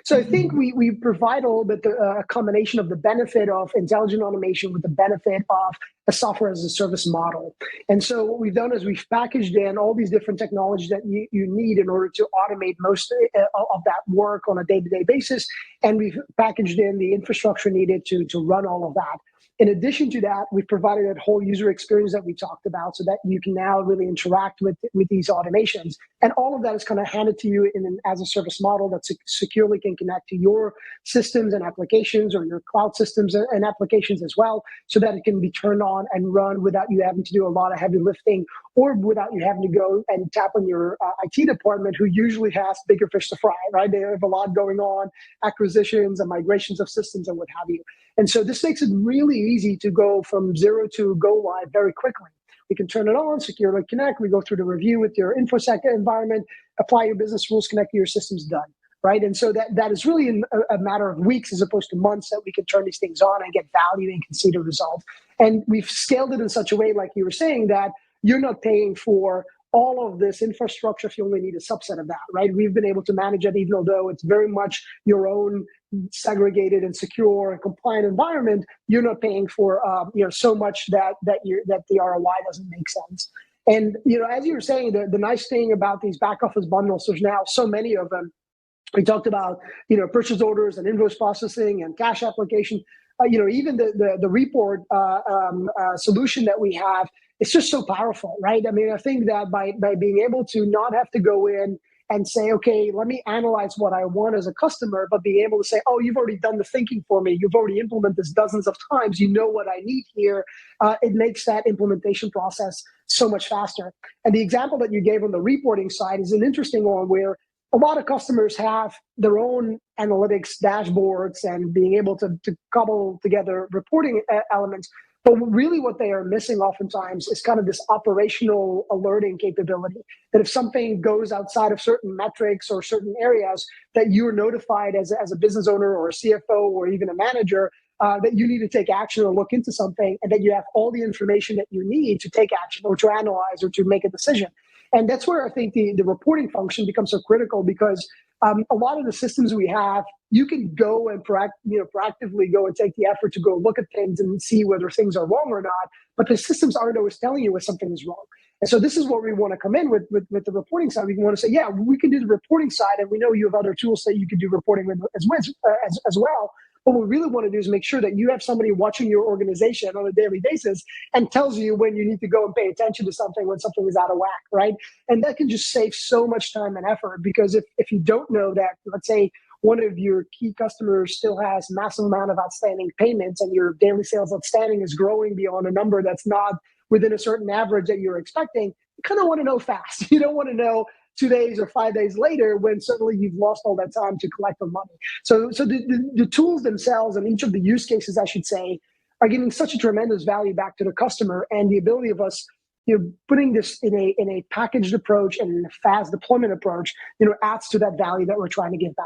So I think we provide a little bit a combination of the benefit of intelligent automation with the benefit of a software as a service model. And so what we've done is we've packaged in all these different technologies that you need in order to automate most of that work on a day-to-day basis. And we've packaged in the infrastructure needed to run all of that. In addition to that, we've provided that whole user experience that we talked about so that you can now really interact with these automations. And all of that is kind of handed to you in an as a service model that securely can connect to your systems and applications or your cloud systems and applications as well, so that it can be turned on and run without you having to do a lot of heavy lifting or without you having to go and tap on your IT department, who usually has bigger fish to fry, right? They have a lot going on, acquisitions and migrations of systems and what have you. And so this makes it really easy to go from zero to go live very quickly. We can turn it on, securely connect. We go through the review with your InfoSec environment, apply your business rules, connect to your systems, done, right? And so that is really a matter of weeks as opposed to months that we can turn these things on and get value and can see the result. And we've scaled it in such a way, like you were saying, that you're not paying for all of this infrastructure if you only need a subset of that, right? We've been able to manage it, even though it's very much your own segregated and secure and compliant environment. You're not paying for so much that the ROI doesn't make sense. And as you were saying, the nice thing about these back office bundles, there's now so many of them. We talked about purchase orders and invoice processing and cash application. Even the report solution that we have, it's just so powerful, right? I mean, I think that by being able to not have to go in and say, okay, let me analyze what I want as a customer, but being able to say, oh, you've already done the thinking for me. You've already implemented this dozens of times. You know what I need here. It makes that implementation process so much faster. And the example that you gave on the reporting side is an interesting one where a lot of customers have their own analytics dashboards and being able to cobble together reporting elements. But really what they are missing oftentimes is kind of this operational alerting capability, that if something goes outside of certain metrics or certain areas, that you are notified as a business owner or a CFO or even a manager, that you need to take action or look into something, and that you have all the information that you need to take action or to analyze or to make a decision. And that's where I think the reporting function becomes so critical, because a lot of the systems we have, you can go and proactively go and take the effort to go look at things and see whether things are wrong or not. But the systems aren't always telling you if something is wrong. And so this is where we want to come in with the reporting side. We want to say, yeah, we can do the reporting side, and we know you have other tools that you can do reporting with as well. What we really want to do is make sure that you have somebody watching your organization on a daily basis and tells you when you need to go and pay attention to something, when something is out of whack, right? And that can just save so much time and effort, because if you don't know that, let's say one of your key customers still has massive amount of outstanding payments and your daily sales outstanding is growing beyond a number that's not within a certain average that you're expecting, you kind of want to know fast. You don't want to know 2 days or 5 days later when suddenly you've lost all that time to collect the money. So the tools themselves and each of the use cases, I should say, are giving such a tremendous value back to the customer, and the ability of us putting this in a packaged approach and in a fast deployment approach, adds to that value that we're trying to give back.